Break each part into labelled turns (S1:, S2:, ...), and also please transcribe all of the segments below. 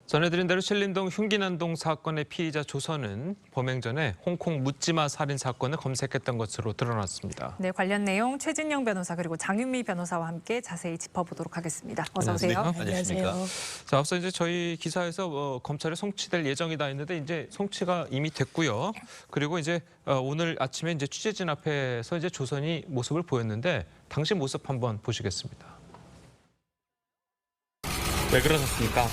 S1: 전해드린 대로 신림동 흉기난동 사건의 피의자 조선은 범행 전에 홍콩 묻지마 살인 사건을 검색했던 것으로 드러났습니다.
S2: 네, 관련 내용 최진영 변호사 그리고 장윤미 변호사와 함께 자세히 짚어보도록 하겠습니다. 어서 오세요.
S3: 안녕하십니까.
S1: 자, 앞서 이제 저희 기사에서 검찰에 송치될 예정이다 했는데 이제 송치가 이미 됐고요. 그리고 이제 오늘 아침에 이제 취재진 앞에서 이제 조선이 모습을 보였는데 당시 모습 한번 보시겠습니다.
S4: 왜 그러셨습니까?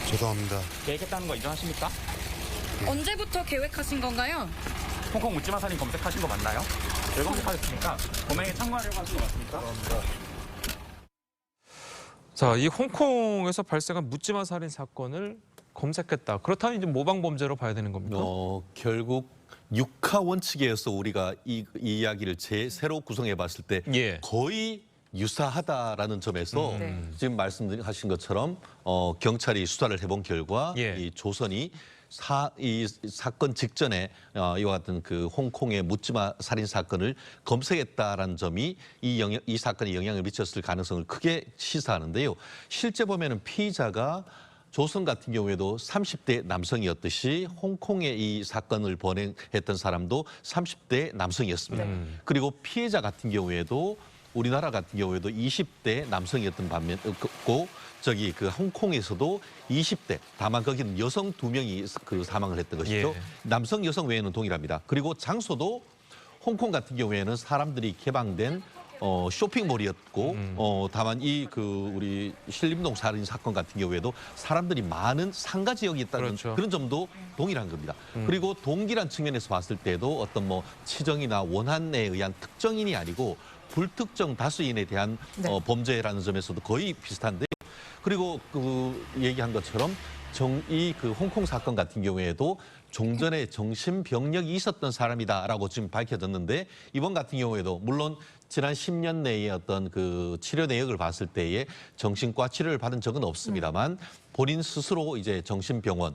S3: 죄송합니다.
S4: 계획했다는 거 인정하십니까?
S5: 언제부터 계획하신 건가요?
S4: 홍콩 묻지마 살인 검색하신 거 맞나요? 왜 검색하셨습니까? 범행에 참고하려고 하신 거 맞습니까?
S1: 자, 이 홍콩에서 발생한 묻지마 살인 사건을 검색했다. 그렇다면 이제 모방 범죄로 봐야 되는 겁니까?
S3: 결국 육하 원칙에서 우리가 이 이야기를 새로 구성해 봤을 때
S1: 예.
S3: 거의 유사하다라는 점에서
S2: 네.
S3: 지금 말씀하신 것처럼 경찰이 수사를 해본 결과
S1: 예.
S3: 이 조선이 이 사건 직전에 이와 같은 그 홍콩의 묻지마 살인 사건을 검색했다라는 점이 이 사건에 영향을 미쳤을 가능성을 크게 시사하는데요. 실제 보면은 피의자가 조선 같은 경우에도 30대 남성이었듯이 홍콩의 이 사건을 범행했던 사람도 30대 남성이었습니다. 그리고 피해자 같은 경우에도 우리나라 같은 경우에도 20대 남성이었던 반면 저기 그 홍콩에서도 20대 다만 거기는 여성 2명이 그 사망을 했던 것이죠.
S1: 예.
S3: 남성 여성 외에는 동일합니다. 그리고 장소도 홍콩 같은 경우에는 사람들이 개방된 쇼핑몰이었고 다만 우리 신림동 살인 사건 같은 경우에도 사람들이 많은 상가 지역이 있다는
S1: 그렇죠.
S3: 그런 점도 동일한 겁니다. 그리고 동일한 측면에서 봤을 때도 어떤 뭐 치정이나 원한에 의한 특정인이 아니고 불특정 다수인에 대한
S2: 네.
S3: 범죄라는 점에서도 거의 비슷한데요. 그리고 그 얘기한 것처럼 그 홍콩 사건 같은 경우에도 종전에 정신병력이 있었던 사람이다라고 지금 밝혀졌는데 이번 같은 경우에도 물론 지난 10년 내에 어떤 그 치료 내역을 봤을 때에 정신과 치료를 받은 적은 없습니다만 본인 스스로 이제 정신병원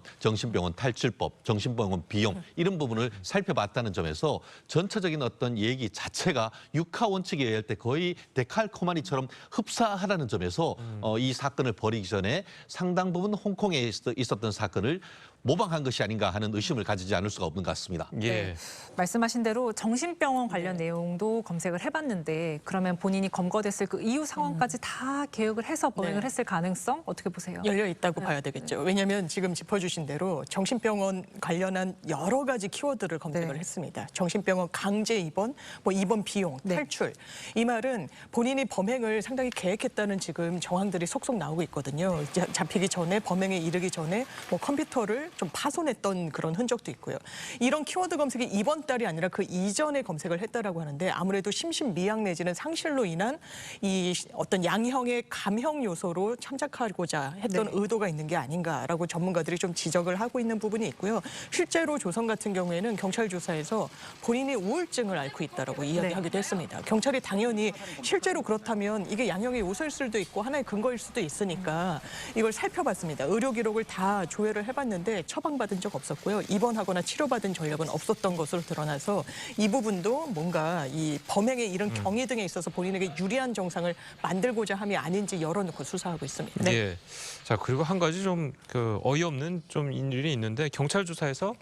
S3: 탈출법, 정신병원 비용 이런 부분을 살펴봤다는 점에서 전체적인 어떤 얘기 자체가 육하 원칙에 의할 때 거의 데칼코마니처럼 흡사하다는 점에서 이 사건을 벌이기 전에 상당 부분 홍콩에 있었던 사건을 모방한 것이 아닌가 하는 의심을 가지지 않을 수가 없는 것 같습니다.
S1: 예.
S2: 네. 말씀하신 대로 정신병원 관련 내용도 검색을 해봤는데 그러면 본인이 검거됐을 그 이후 상황까지 다 계획을 해서 범행을
S6: 네.
S2: 했을 가능성 어떻게 보세요?
S6: 열려 있다고 봐야 되겠죠. 왜냐하면 지금 짚어주신 대로 정신병원 관련한 여러 가지 키워드를 검색을
S2: 네.
S6: 했습니다. 정신병원 강제 입원, 뭐 입원 비용,
S2: 네.
S6: 탈출. 이 말은 본인이 범행을 상당히 계획했다는 지금 정황들이 속속 나오고 있거든요. 잡히기 전에 범행에 이르기 전에 뭐 컴퓨터를 좀 파손했던 그런 흔적도 있고요. 이런 키워드 검색이 이번 달이 아니라 그 이전에 검색을 했다라고 하는데 아무래도 심신미약 내지는 상실로 인한 이 어떤 양형의 감형 요소로 참작하고자 했던
S2: 네.
S6: 의도가 있는 게 아닌가라고 전문가들이 좀 지적을 하고 있는 부분이 있고요. 실제로 조선 같은 경우에는 경찰 조사에서 본인이 우울증을 앓고 있다라고 이야기하기도 했습니다. 경찰이 당연히 실제로 그렇다면 이게 양형의 요소일 수도 있고 하나의 근거일 수도 있으니까 이걸 살펴봤습니다. 의료 기록을 다 조회를 해봤는데 처방받은 적 없었고요. 입원하거나 치료받은 전력은 없었던 것으로 드러나서 이 부분도 뭔가 이 범행에 이른 경위 등에 있어서 본인에게 유리한 정상을 만들고자 함이 아닌지 열어놓고 수사하고 있습니다.
S2: 네.
S1: 예. 자, 그리고 한 가지 좀 그 어이없는 좀 일이 있는데 경찰 조사에서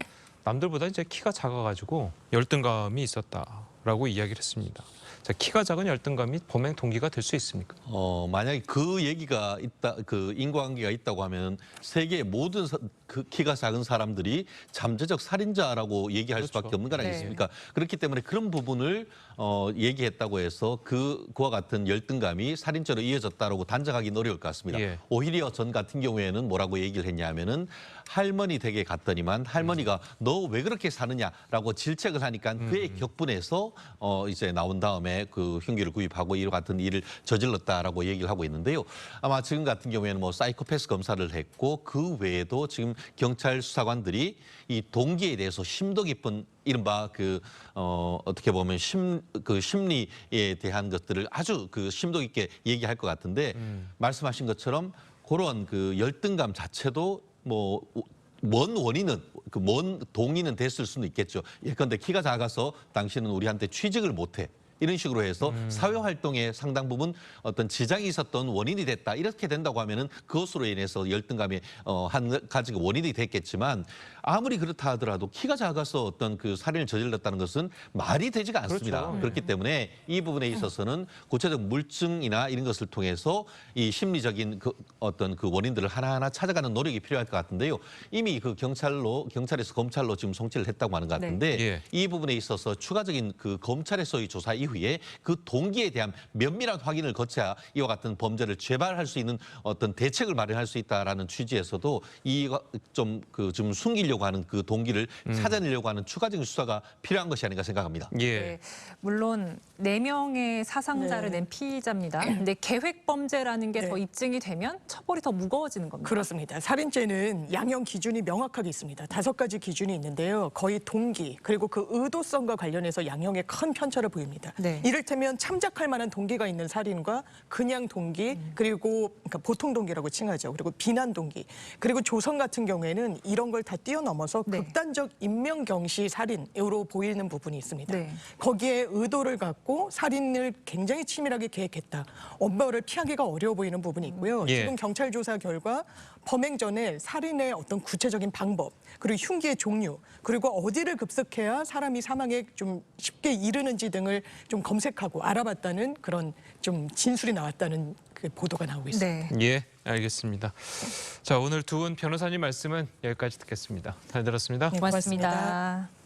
S1: 남들보다 이제 키가 작아가지고 열등감이 있었다라고 이야기를 했습니다. 자, 키가 작은 열등감이 범행 동기가 될 수 있습니까?
S3: 만약에 그 얘기가 있다, 그 인과관계가 있다고 하면 세계의 모든 그 키가 작은 사람들이 잠재적 살인자라고 얘기할
S1: 그렇죠.
S3: 수밖에 없는 거
S2: 네.
S3: 아니겠습니까? 그렇기 때문에 그런 부분을 얘기했다고 해서 그와 같은 열등감이 살인죄로 이어졌다라고 단정하기는 어려울 것 같습니다.
S1: 예.
S3: 오히려 전 같은 경우에는 뭐라고 얘기를 했냐면은 할머니 댁에 갔더니만 할머니가 너 왜 그렇게 사느냐라고 질책을 하니까 그에 격분해서 이제 나온 다음에 그 흉기를 구입하고 이와 같은 일을 저질렀다라고 얘기를 하고 있는데요. 아마 지금 같은 경우에는 뭐 사이코패스 검사를 했고 그 외에도 지금 경찰 수사관들이 이 동기에 대해서 심도 깊은 이른바 어떻게 보면 심리에 대한 것들을 아주 그 심도 깊게 얘기할 것 같은데 말씀하신 것처럼 그런 그 열등감 자체도 뭐 먼 원인은 먼 동의는 됐을 수는 있겠죠. 예컨대 키가 작아서 당신은 우리한테 취직을 못해. 이런 식으로 해서 사회 활동에 상당 부분 어떤 지장이 있었던 원인이 됐다. 이렇게 된다고 하면은 그것으로 인해서 열등감의 한 가지 원인이 됐겠지만 아무리 그렇다 하더라도 키가 작아서 어떤 그 살인을 저질렀다는 것은 말이 되지가 않습니다.
S1: 그렇죠.
S3: 그렇기 때문에 이 부분에 있어서는 구체적 물증이나 이런 것을 통해서 이 심리적인 그 어떤 그 원인들을 하나하나 찾아가는 노력이 필요할 것 같은데요. 이미 그 경찰에서 검찰로 지금 송치를 했다고 하는 것 같은데
S1: 예.
S3: 이 부분에 있어서 추가적인 그 검찰에서의 조사 이후에 그 동기에 대한 면밀한 확인을 거쳐야 이와 같은 범죄를 재발할 수 있는 어떤 대책을 마련할 수 있다라는 취지에서도 이거 좀 그 좀 숨기려고 하는 그 동기를 찾아내려고 하는 추가적인 수사가 필요한 것이 아닌가 생각합니다.
S1: 예.
S2: 네, 물론 4명의 사상자를
S6: 네.
S2: 낸 피의자입니다. 근데 계획 범죄라는 게
S6: 네.
S2: 더 입증이 되면 처벌이 더 무거워지는 겁니다.
S6: 그렇습니다. 살인죄는 양형 기준이 명확하게 있습니다. 5가지 기준이 있는데요. 거의 동기 그리고 그 의도성과 관련해서 양형에 큰 편차를 보입니다.
S2: 네.
S6: 이를테면 참작할 만한 동기가 있는 살인과 그냥 동기 그리고 그러니까 보통 동기라고 칭하죠. 그리고 비난 동기 그리고 조성 같은 경우에는 이런 걸 다 뛰어넘어서
S2: 네.
S6: 극단적 인명경시 살인으로 보이는 부분이 있습니다.
S2: 네.
S6: 거기에 의도를 갖고 살인을 굉장히 치밀하게 계획했다. 엄벌을 피하기가 어려워 보이는 부분이 있고요.
S1: 예.
S6: 지금 경찰 조사 결과 범행 전에 살인의 어떤 구체적인 방법, 그리고 흉기의 종류, 그리고 어디를 급습해야 사람이 사망에 좀 쉽게 이르는지 등을 좀 검색하고 알아봤다는 그런 좀 진술이 나왔다는 그 보도가 나오고 있습니다.
S2: 네.
S1: 예, 알겠습니다. 자, 오늘 두 분 변호사님 말씀은 여기까지 듣겠습니다. 잘 들었습니다.
S6: 네,
S2: 고맙습니다.